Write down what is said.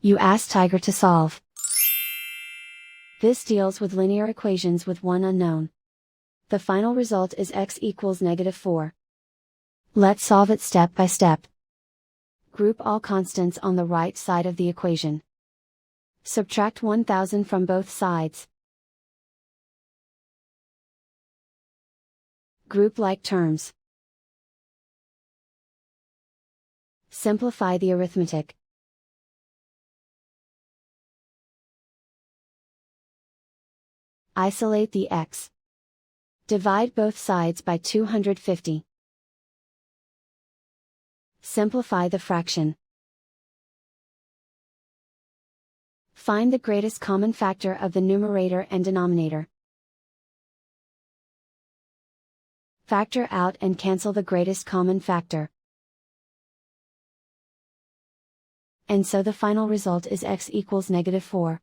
You ask Tiger to solve. This deals with linear equations with one unknown. The final result is x equals -4. Let's solve it step by step. Group all constants on the right side of the equation. Subtract 1000 from both sides. Group like terms. Simplify the arithmetic. Isolate the x. Divide both sides by 250. Simplify the fraction. Find the greatest common factor of the numerator and denominator. Factor out and cancel the greatest common factor. And so the final result is x equals -4.